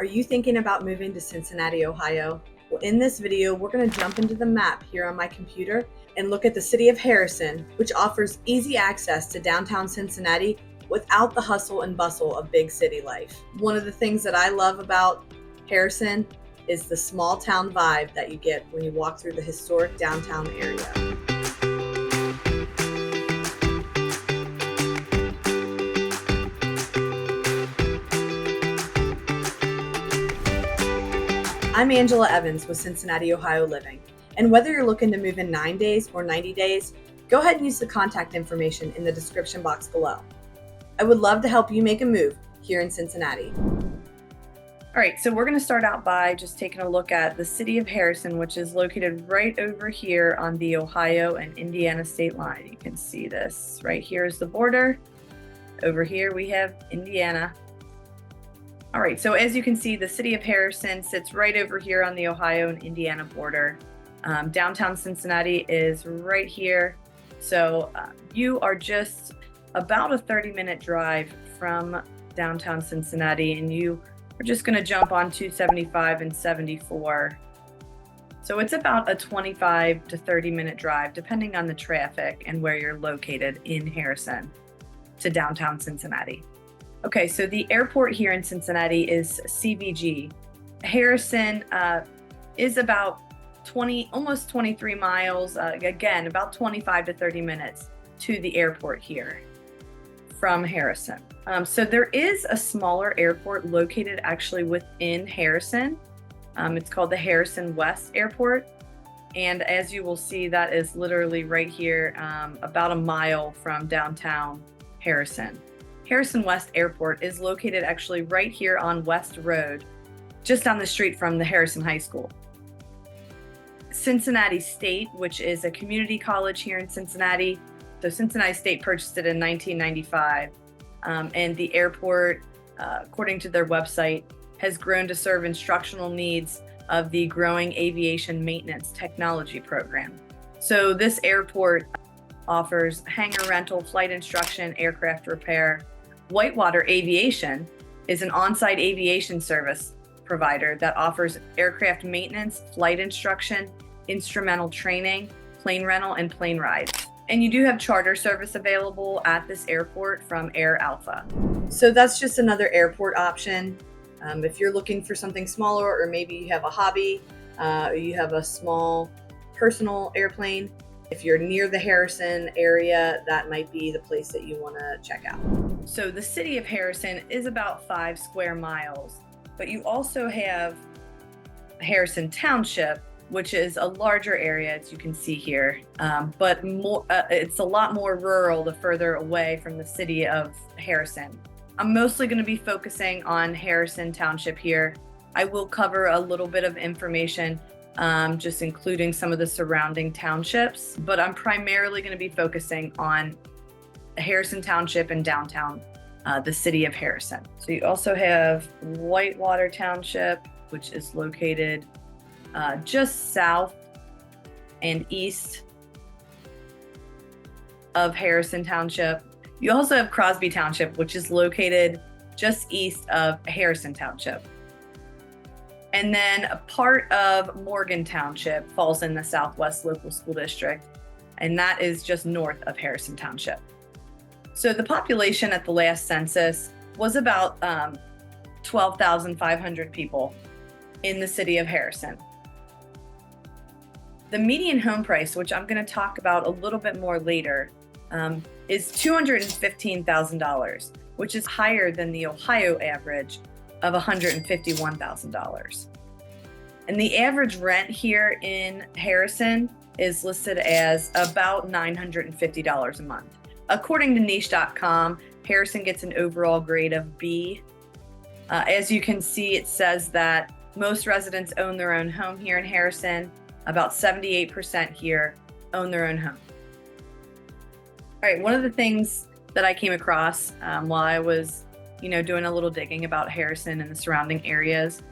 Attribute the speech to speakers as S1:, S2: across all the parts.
S1: Are you thinking about moving to Cincinnati, Ohio? Well, in this video, we're going to jump into the map here on my computer and look at the city of Harrison, which offers easy access to downtown Cincinnati without the hustle and bustle of big city life. One of the things that I love about Harrison is the small town vibe that you get when you walk through the historic downtown area. I'm Angela Evans with Cincinnati Ohio Living, and whether you're looking to move in 9 days or 90 days, go ahead and use the contact information in the description box below. I would love to help you make a move here in Cincinnati. All right, so we're going to start out by just taking a look at the city of Harrison, which is located right over here on the Ohio and Indiana state line. You can see this. Right here is the border. Over here we have Indiana. All right, so as you can see, the city of Harrison sits right over here on the Ohio and Indiana border. Downtown Cincinnati is right here. So you are just about a 30-minute drive from downtown Cincinnati, and you are just going to jump on 275 and 74. So it's about a 25 to 30-minute drive, depending on the traffic and where you're located in Harrison to downtown Cincinnati. Okay, so the airport here in Cincinnati is CVG. Harrison is about almost 23 miles, again, about 25 to 30 minutes to the airport here from Harrison. So there is a smaller airport located actually within Harrison. It's called the Harrison West Airport. And as you will see, that is literally right here, about a mile from downtown Harrison. Harrison West Airport is located actually right here on West Road, just down the street from the Harrison High School. Cincinnati State, which is a community college here in Cincinnati. So Cincinnati State purchased it in 1995. And the airport, according to their website, has grown to serve instructional needs of the growing aviation maintenance technology program. So this airport offers hangar rental, flight instruction, aircraft repair. Whitewater Aviation is an on-site aviation service provider that offers aircraft maintenance, flight instruction, instrumental training, plane rental, and plane rides. And you do have charter service available at this airport from Air Alpha. So that's just another airport option. If you're looking for something smaller, or maybe you have a hobby, or you have a small personal airplane, if you're near the Harrison area, that might be the place that you want to check out. So the city of Harrison is about 5 square miles, but you also have Harrison Township, which is a larger area, as you can see here, but it's a lot more rural the further away from the city of Harrison. I'm mostly going to be focusing on Harrison Township here. I will cover a little bit of information, just including some of the surrounding townships, but I'm primarily going to be focusing on Harrison Township and downtown, the city of Harrison. So you also have Whitewater Township, which is located just south and east of Harrison Township. You also have Crosby Township, which is located just east of Harrison Township. And then a part of Morgan Township falls in the Southwest Local School District, and that is just north of Harrison Township. So the population at the last census was about 12,500 people in the city of Harrison. The median home price, which I'm going to talk about a little bit more later, is $215,000, which is higher than the Ohio average of $151,000. And the average rent here in Harrison is listed as about $950 a month. According to niche.com, Harrison gets an overall grade of B. As you can see, it says that most residents own their own home here in Harrison. About 78% here own their own home. All right, one of the things that I came across while I was doing a little digging about Harrison and the surrounding areas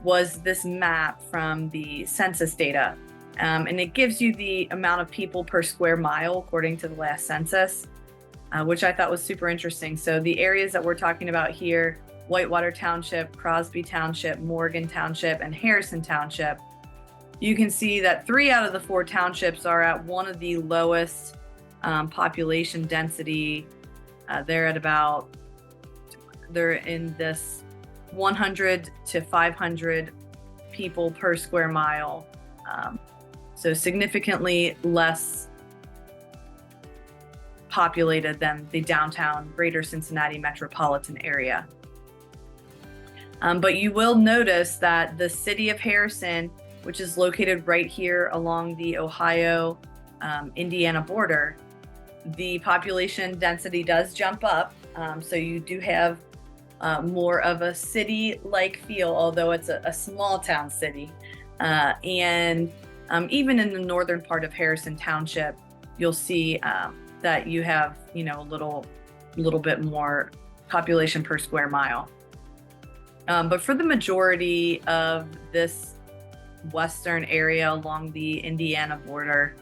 S1: was this map from the census data. And it gives you the amount of people per square mile according to the last census, which I thought was super interesting. So the areas that we're talking about here Whitewater Township, Crosby Township, Morgan Township, and Harrison Township, you can see that 3 out of the 4 townships are at one of the lowest population density. They're in this 100 to 500 people per square mile. So significantly less populated than the downtown greater Cincinnati metropolitan area. But you will notice that the city of Harrison, which is located right here along the Ohio Indiana border, the population density does jump up. So you do have more of a city-like feel, although it's a small town city. And even in the northern part of Harrison Township, you'll see that you have, a little bit more population per square mile. But for the majority of this western area along the Indiana border,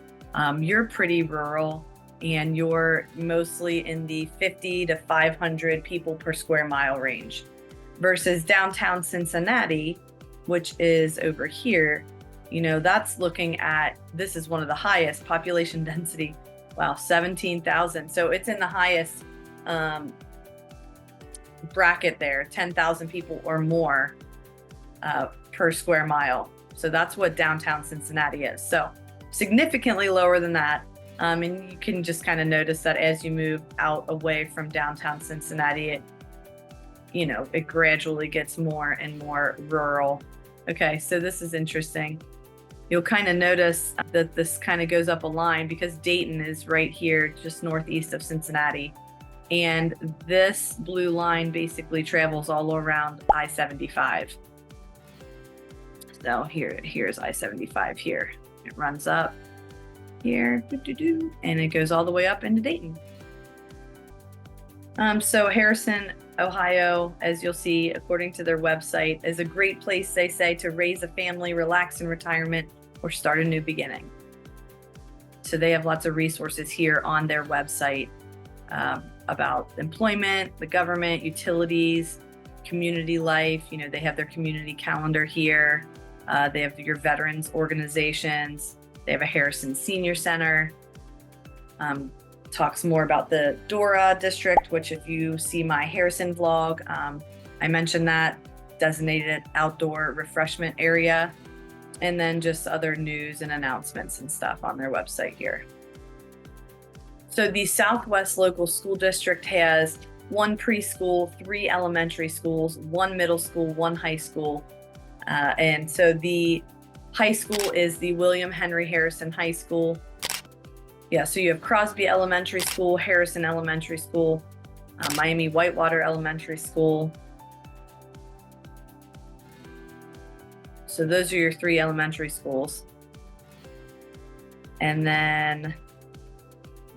S1: you're pretty rural, and you're mostly in the 50 to 500 people per square mile range, versus downtown Cincinnati, which is over here. That's looking at, this is one of the highest population density. Wow, 17,000. So it's in the highest bracket there, 10,000 people or more per square mile. So that's what downtown Cincinnati is. So significantly lower than that. And you can just kind of notice that as you move out away from downtown Cincinnati, it gradually gets more and more rural. Okay, so this is interesting. You'll kind of notice that this kind of goes up a line because Dayton is right here, just northeast of Cincinnati. And this blue line basically travels all around I-75. So here's I-75 here. It runs up here, and it goes all the way up into Dayton. So Harrison, Ohio, as you'll see, according to their website, is a great place, they say, to raise a family, relax in retirement, or start a new beginning. So they have lots of resources here on their website about employment, the government, utilities, community life. They have their community calendar here. They have your veterans organizations. They have a Harrison Senior Center. Talks more about the Dora district, which if you see my Harrison vlog, I mentioned that, designated outdoor refreshment area, and then just other news and announcements and stuff on their website here. So the Southwest Local School District has 1 preschool, 3 elementary schools, 1 middle school, 1 high school. And so the high school is the William Henry Harrison High School. Yeah, so you have Crosby Elementary School, Harrison Elementary School, Miami Whitewater Elementary School. So those are your 3 elementary schools. And then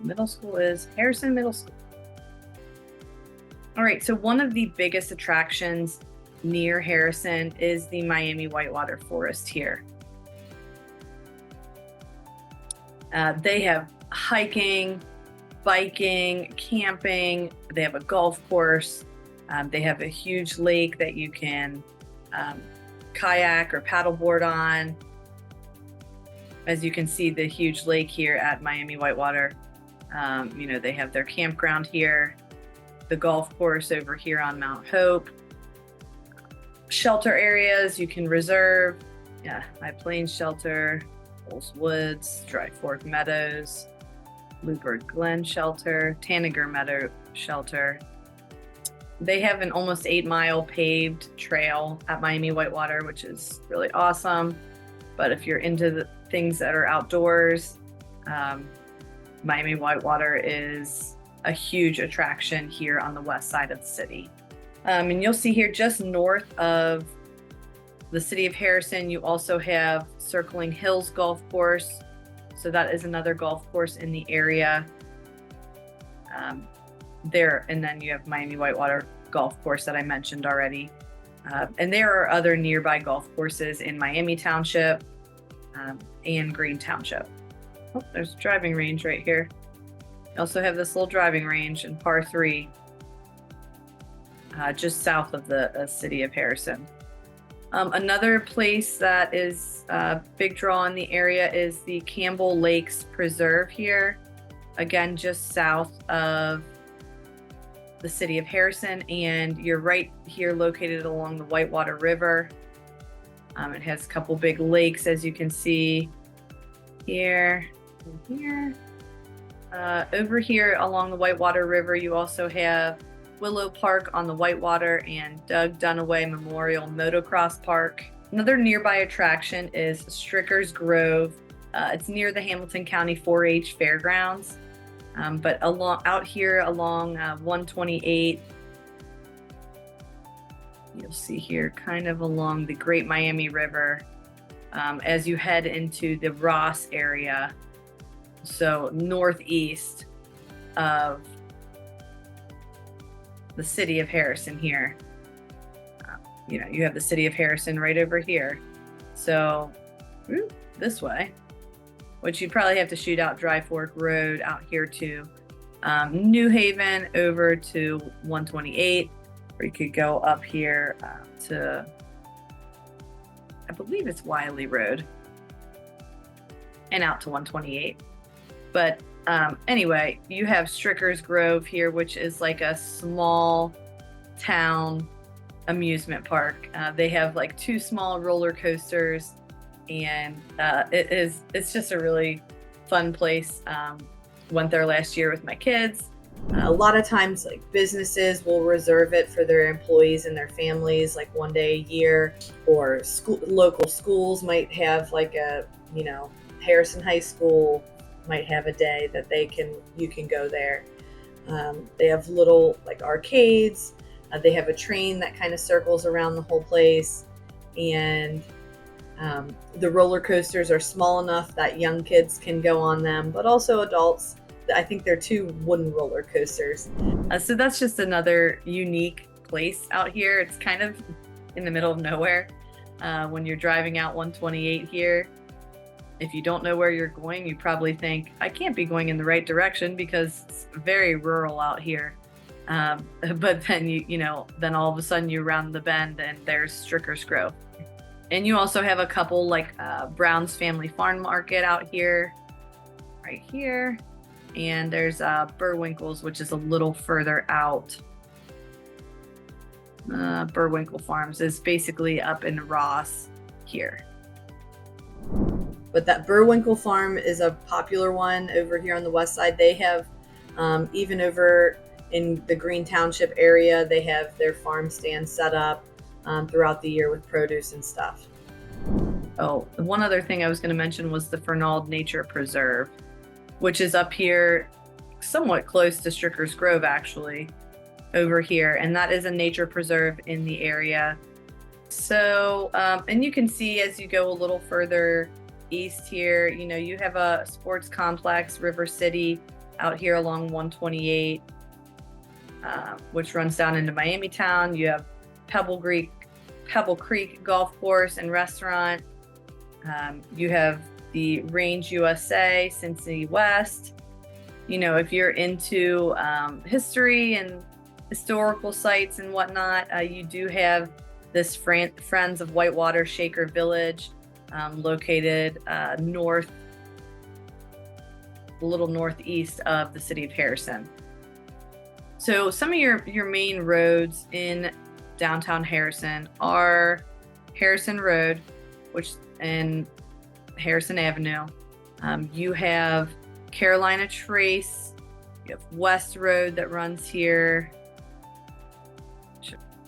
S1: middle school is Harrison Middle School. All right, so one of the biggest attractions near Harrison is the Miami Whitewater Forest here. They have hiking, biking, camping. They have a golf course. They have a huge lake that you can kayak or paddleboard on. As you can see, the huge lake here at Miami Whitewater. They have their campground here, the golf course over here on Mount Hope. Shelter areas you can reserve. Yeah, High Plains Shelter, Bulls Woods, Dry Fork Meadows, Bluebird Glen Shelter, Tanager Meadow Shelter. They have an almost 8-mile paved trail at Miami Whitewater, which is really awesome. But if you're into the things that are outdoors, Miami Whitewater is a huge attraction here on the west side of the city. And you'll see here just north of the city of Harrison, you also have Circling Hills Golf Course. So that is another golf course in the area there. And then you have Miami Whitewater Golf Course that I mentioned already. And there are other nearby golf courses in Miami Township and Green Township. Oh, there's a driving range right here. You also have this little driving range in par 3. just south of the city of Harrison. Another place that is a big draw in the area is the Campbell Lakes Preserve here. Again, just south of the city of Harrison, and you're right here located along the Whitewater River. It has a couple big lakes, as you can see here and here. Over here along the Whitewater River, you also have Willow Park on the Whitewater and Doug Dunaway Memorial Motocross Park. Another nearby attraction is Stricker's Grove. It's near the Hamilton County 4-H Fairgrounds, but out here along 128, you'll see here kind of along the Great Miami River as you head into the Ross area, so northeast of the city of Harrison here. You have the city of Harrison right over here. So this way, which you'd probably have to shoot out Dry Fork Road out here to New Haven over to 128, or you could go up here to, I believe it's Wiley Road, and out to 128. But anyway, you have Stricker's Grove here, which is like a small town amusement park. They have like 2 small roller coasters, and it's just a really fun place. Went there last year with my kids. A lot of times, like, businesses will reserve it for their employees and their families, like 1 day a year, or local schools might have like Harrison High School might have a day that you can go there. They have little like arcades. They have a train that kind of circles around the whole place, and the roller coasters are small enough that young kids can go on them, but also adults. I think they're 2 wooden roller coasters. So that's just another unique place out here. It's kind of in the middle of nowhere. When you're driving out 128 here, if you don't know where you're going, you probably think, I can't be going in the right direction because it's very rural out here. But then then all of a sudden you round the bend and there's Stricker's Grove. And you also have a couple like Brown's Family Farm Market out here, right here. And there's Burwinkle's, which is a little further out. Burwinkle Farms is basically up in Ross here. But that Burwinkle Farm is a popular one over here on the west side. They have, even over in the Green Township area, they have their farm stands set up throughout the year with produce and stuff. Oh, one other thing I was going to mention was the Fernald Nature Preserve, which is up here somewhat close to Stricker's Grove, actually, over here. And that is a nature preserve in the area. So, and you can see as you go a little further east here, you have a sports complex, River City, out here along 128, which runs down into Miami Town. You have Pebble Creek Golf Course and Restaurant. You have the Range USA, Cincinnati West. If you're into history and historical sites and whatnot, you do have this Friends of Whitewater Shaker Village, located a little northeast of the city of Harrison. So some of your main roads in downtown Harrison are Harrison Road, and Harrison Avenue. You have Carolina Trace. You have West Road that runs here.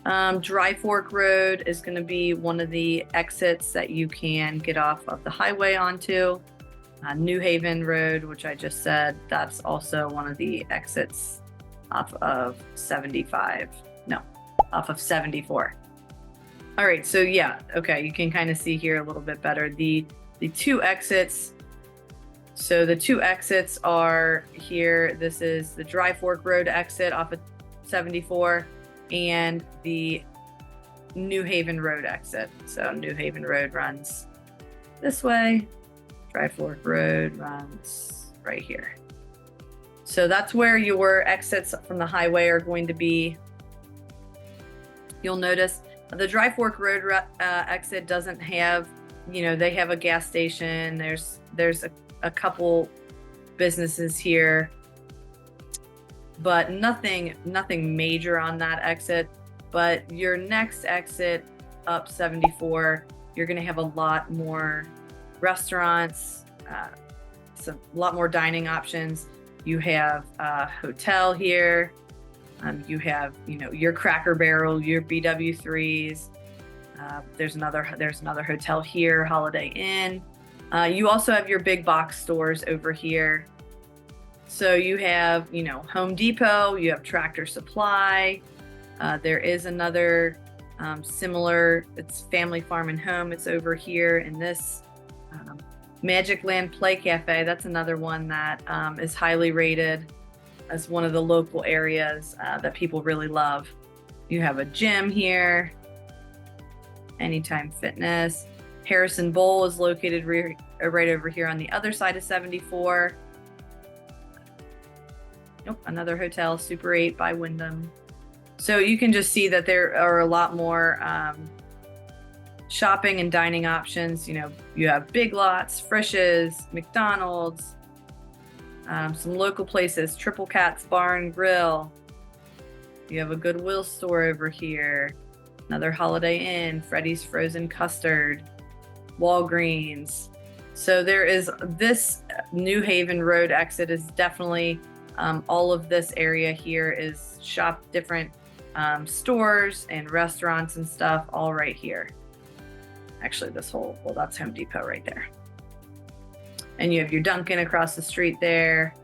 S1: Dry Fork Road is going to be one of the exits that you can get off of the highway onto. New Haven Road, which I just said, that's also one of the exits off of 75. No, off of 74. All right, so yeah, okay, you can kind of see here a little bit better. The 2 exits. So the 2 exits are here. This is the Dry Fork Road exit off of 74 and the New Haven Road exit. So New Haven Road runs this way. Dry Fork Road runs right here. So that's where your exits from the highway are going to be. You'll notice the Dry Fork Road exit doesn't have, they have a gas station. There's a couple businesses here, but nothing major on that exit. But your next exit up 74, you're going to have a lot more restaurants, a lot more dining options. You have a hotel here. You have, your Cracker Barrel, your BW3s. There's another hotel here, Holiday Inn. You also have your big box stores over here. So you have, Home Depot, you have Tractor Supply. There is another similar, it's Family Farm and Home. It's over here in this Magic Land Play Cafe. That's another one that is highly rated as one of the local areas that people really love. You have a gym here, Anytime Fitness. Harrison Bowl is located right over here on the other side of 74. Nope, another hotel, Super 8 by Wyndham. So you can just see that there are a lot more shopping and dining options. You have Big Lots, Frisch's, McDonald's, some local places, Triple Cats Bar and Grill. You have a Goodwill store over here, another Holiday Inn, Freddy's Frozen Custard, Walgreens. So there is this New Haven Road exit is definitely all of this area here is different stores and restaurants and stuff all right here. Actually, that's Home Depot right there. And you have your Dunkin' across the street there.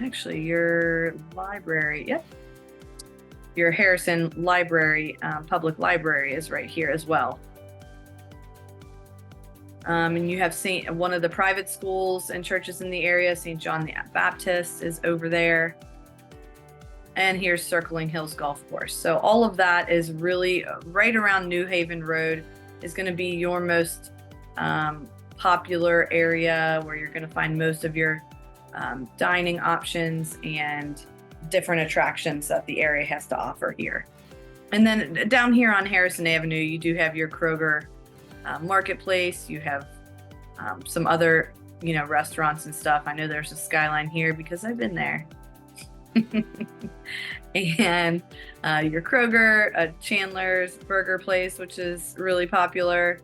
S1: Actually, your library, yep. Your Harrison Library, Public Library is right here as well. And you have one of the private schools and churches in the area, St. John the Baptist is over there. And here's Circling Hills Golf Course. So all of that is really right around New Haven Road is going to be your most popular area where you're going to find most of your dining options and different attractions that the area has to offer here. And then down here on Harrison Avenue, you do have your Kroger marketplace. You have some other, restaurants and stuff. I know there's a Skyline here because I've been there. And your Kroger, Chandler's Burger Place, which is really popular.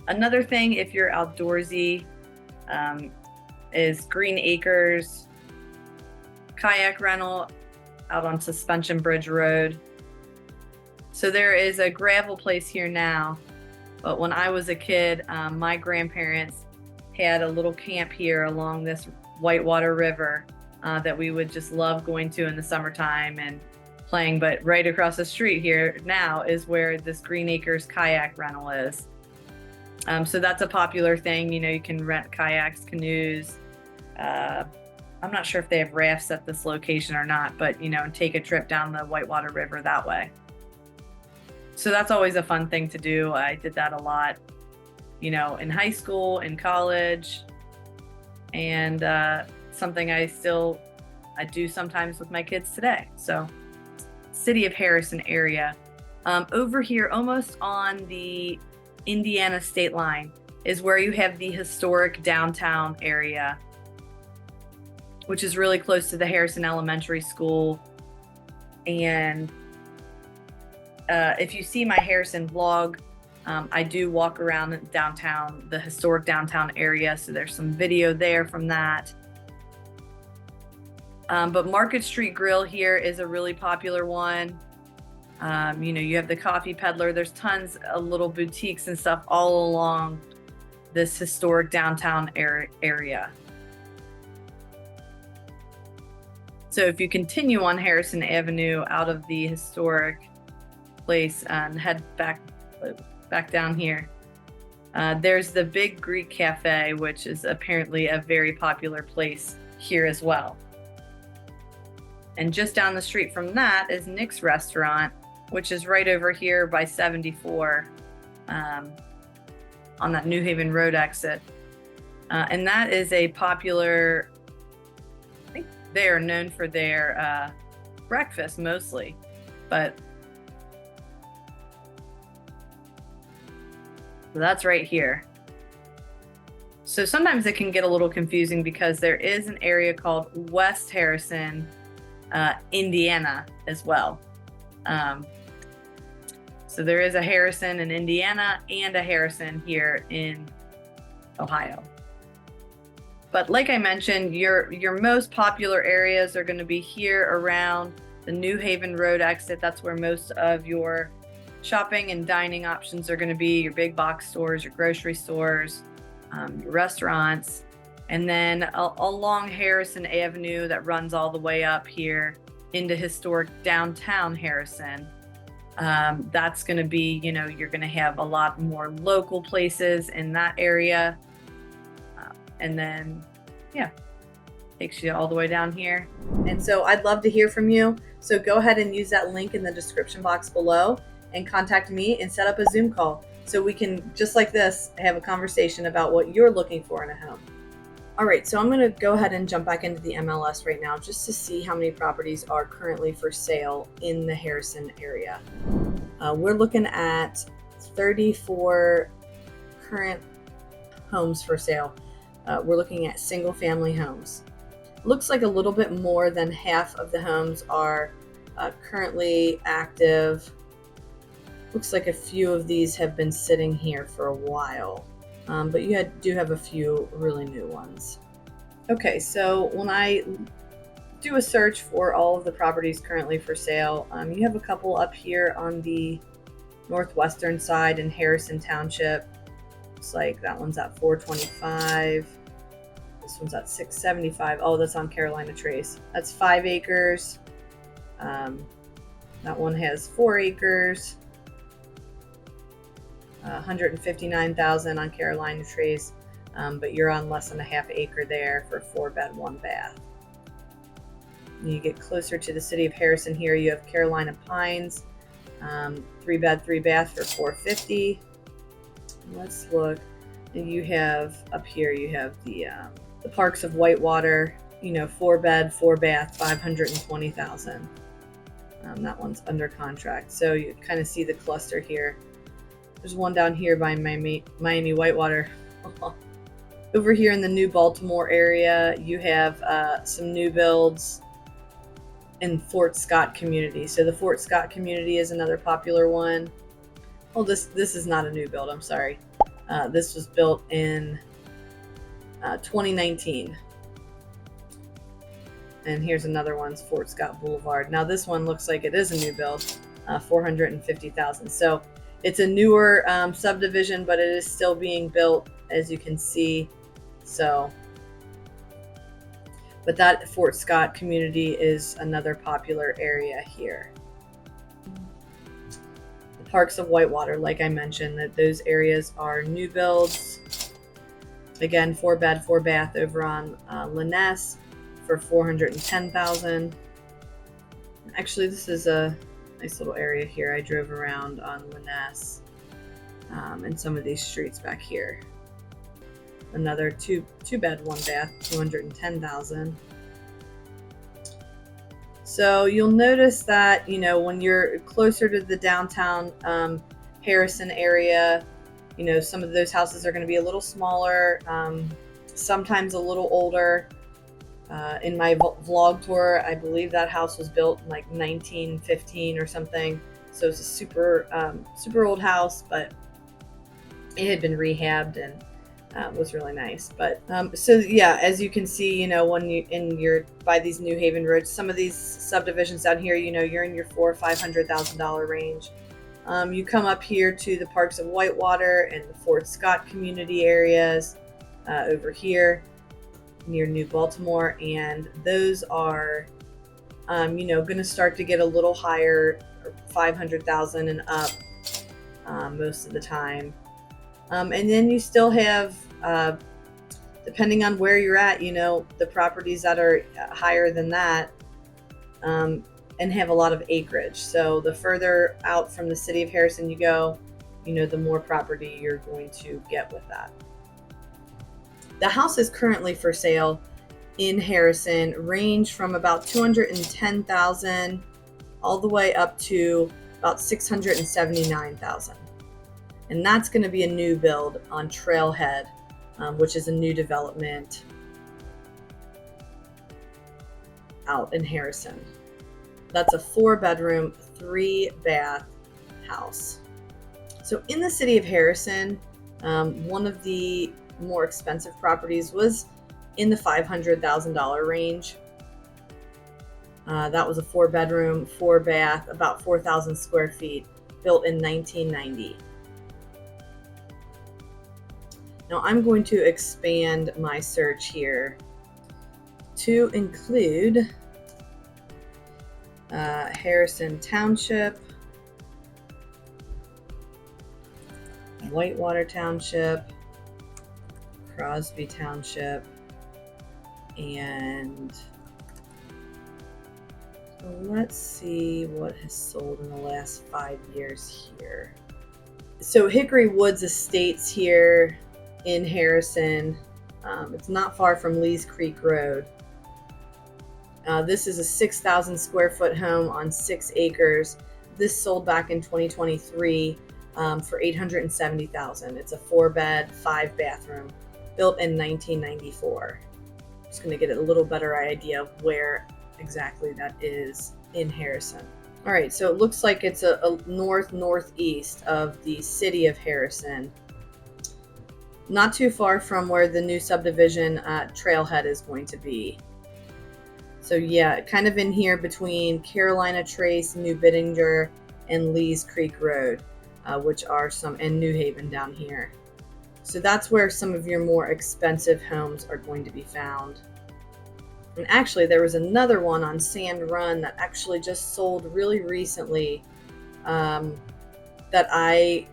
S1: Another thing, if you're outdoorsy, is Green Acres kayak rental out on Suspension Bridge Road. So there is a gravel place here now, but when I was a kid, my grandparents had a little camp here along this Whitewater River that we would just love going to in the summertime and playing. But right across the street here now is where this Green Acres kayak rental is. So that's a popular thing. You can rent kayaks, canoes. I'm not sure if they have rafts at this location or not, but, and take a trip down the Whitewater River that way. So that's always a fun thing to do. I did that a lot, in high school, in college, and something I do sometimes with my kids today. So City of Harrison area. Over here, almost on the Indiana state line, is where you have the historic downtown area, which is really close to the Harrison Elementary School. And if you see my Harrison vlog, I do walk around downtown, the historic downtown area. So there's some video there from that. But Market Street Grill here is a really popular one. You have the Coffee Peddler. There's tons of little boutiques and stuff all along this historic downtown area. So if you continue on Harrison Avenue out of the historic place and head back down here, there's the Big Greek Cafe, which is apparently a very popular place here as well. And just down the street from that is Nick's Restaurant, which is right over here by 74 on that New Haven Road exit. And that is a popular, I think they are known for their breakfast mostly, but that's right here. So sometimes it can get a little confusing because there is an area called West Harrison, Indiana as well. So there is a Harrison in Indiana and a Harrison here in Ohio. But like I mentioned, your most popular areas are going to be here around the New Haven Road exit. That's where most of your shopping and dining options are going to be, your big box stores, your grocery stores, your restaurants. And then along Harrison Avenue that runs all the way up here into historic downtown Harrison. That's going to be, you're going to have a lot more local places in that area. And then, yeah, takes you all the way down here. And so I'd love to hear from you. So go ahead and use that link in the description box below and contact me and set up a Zoom call so we can, just like this, have a conversation about what you're looking for in a home. All right, so I'm going to go ahead and jump back into the MLS right now just to see how many properties are currently for sale in the Harrison area. We're looking at 34 current homes for sale. We're looking at single family homes. Looks like a little bit more than half of the homes are currently active. Looks like a few of these have been sitting here for a while, but you do have a few really new ones. Okay, so when I do a search for all of the properties currently for sale, you have a couple up here on the northwestern side in Harrison Township. Looks like that one's at $425. This one's at $675. Oh, that's on Carolina Trace. That's 5 acres. That one has 4 acres. 159,000 on Carolina Trace, but you're on less than a half acre there for 4-bed, 1-bath. When you get closer to the city of Harrison here, you have Carolina Pines, 3-bed, 3-bath for $450. Let's look. And you have up here, you have the Parks of Whitewater, 4-bed, 4-bath, $520,000. That one's under contract. So you kind of see the cluster here. There's one down here by Miami Whitewater. Over here in the New Baltimore area, you have some new builds in Fort Scott community. So the Fort Scott community is another popular one. Oh, this is not a new build. I'm sorry. This was built in 2019. And here's another one's Fort Scott Boulevard. Now this one looks like it is a new build, $450,000. So it's a newer subdivision, but it is still being built, as you can see. So, but that Fort Scott community is another popular area here. The Parks of Whitewater, like I mentioned, that those areas are new builds. Again, 4-bed, 4-bath over on Linness for $410,000. Actually, this is a nice little area here. I drove around on Linness and some of these streets back here. Another 2-bed, 1-bath, $210,000. So you'll notice that, when you're closer to the downtown Harrison area, some of those houses are going to be a little smaller, sometimes a little older. In my vlog tour, I believe that house was built in like 1915 or something. So it's a super old house, but it had been rehabbed and was really nice. But so yeah, as you can see, when you're by these New Haven roads, some of these subdivisions down here, you're in your $400,000 or $500,000 range. You come up here to the Parks of Whitewater and the Fort Scott community areas over here near New Baltimore, and those are going to start to get a little higher, 500,000 and up most of the time. And then you still have, depending on where you're at, the properties that are higher than that and have a lot of acreage. So the further out from the city of Harrison you go, the more property you're going to get with that. The house is currently for sale in Harrison range from about 210,000 all the way up to about 679,000. And that's going to be a new build on Trailhead, which is a new development out in Harrison. That's a 4-bedroom, 3-bath house. So in the city of Harrison, one of the more expensive properties was in the $500,000 range. That was a 4-bedroom, 4-bath, about 4,000 square feet, built in 1990. Now I'm going to expand my search here to include Harrison Township, Whitewater Township, Crosby Township, and let's see what has sold in the last 5 years here. So Hickory Woods Estates here in Harrison. It's not far from Lees Creek Road. This is a 6,000 square foot home on 6 acres. This sold back in 2023 for $870,000. It's a 4-bed, 5-bathroom, built in 1994. Just going to get a little better idea of where exactly that is in Harrison. All right, so it looks like it's a northeast of the city of Harrison, not too far from where the new subdivision Trailhead is going to be. So yeah, kind of in here between Carolina Trace, New Bittinger, and Lees Creek Road, which are and New Haven down here. So that's where some of your more expensive homes are going to be found. And actually, there was another one on Sand Run that actually just sold really recently, that I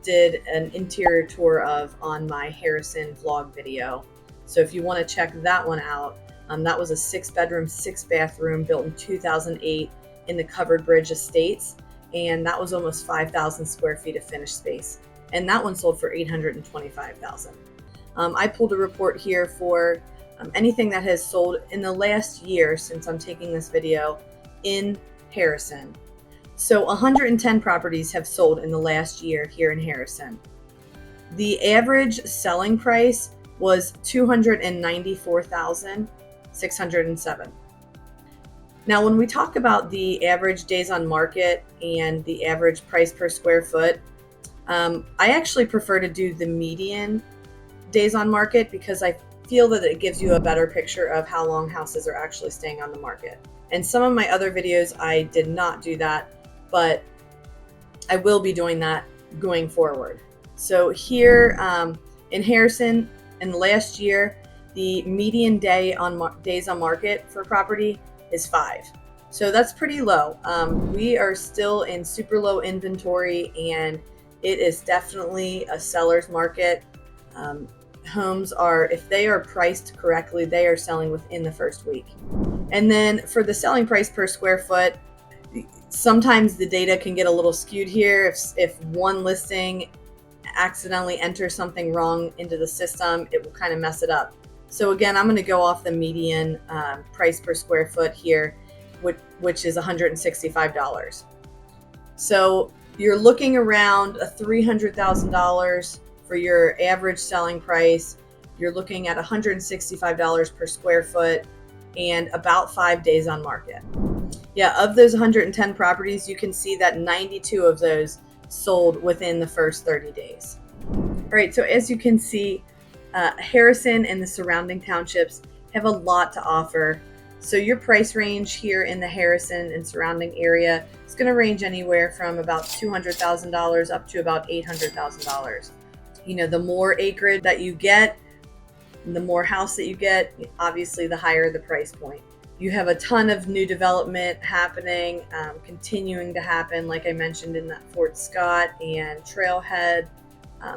S1: did an interior tour of on my Harrison vlog video. So if you want to check that one out, that was a 6-bedroom, 6-bathroom built in 2008 in the Covered Bridge Estates, and that was almost 5,000 square feet of finished space. And that one sold for $825,000. I pulled a report here for anything that has sold in the last year since I'm taking this video in Harrison. So 110 properties have sold in the last year here in Harrison. The average selling price was $294,607. Now, when we talk about the average days on market and the average price per square foot, I actually prefer to do the median days on market because I feel that it gives you a better picture of how long houses are actually staying on the market. And some of my other videos, I did not do that, but I will be doing that going forward. So here in Harrison, in the last year, the median days on market for property is 5. So that's pretty low. We are still in super low inventory, and it is definitely a seller's market. Homes are, if they are priced correctly, they are selling within the first week. And then for the selling price per square foot, sometimes the data can get a little skewed here. If one listing accidentally enters something wrong into the system, it will kind of mess it up. So again, I'm going to go off the median price per square foot here, which is $165. So you're looking around a $300,000 for your average selling price. You're looking at $165 per square foot and about 5 days on market. Yeah, of those 110 properties, you can see that 92 of those sold within the first 30 days. All right, so as you can see, Harrison and the surrounding townships have a lot to offer. So your price range here in the Harrison and surrounding area is going to range anywhere from about $200,000 up to about $800,000. You know, the more acreage that you get, the more house that you get, obviously the higher the price point. You have a ton of new development happening, continuing to happen, like I mentioned, in that Fort Scott and Trailhead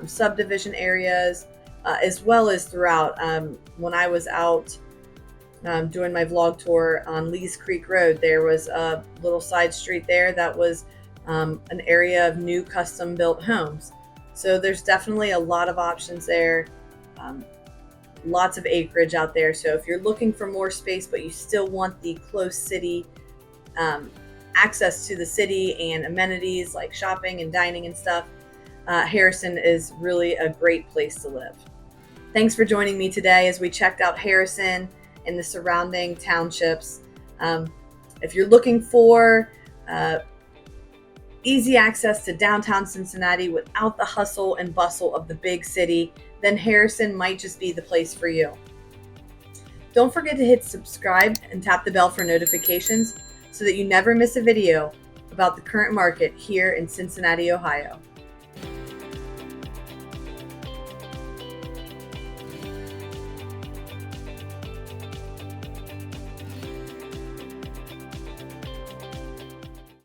S1: subdivision areas, as well as throughout. When I was out doing my vlog tour on Lees Creek Road, there was a little side street there that was an area of new custom built homes. So there's definitely a lot of options there. lots of acreage out there. So if you're looking for more space, but you still want the close city access to the city and amenities like shopping and dining and stuff, Harrison is really a great place to live. Thanks for joining me today as we checked out Harrison and the surrounding townships. If you're looking for easy access to downtown Cincinnati without the hustle and bustle of the big city, then Harrison might just be the place for you. Don't forget to hit subscribe and tap the bell for notifications so that you never miss a video about the current market here in Cincinnati, Ohio.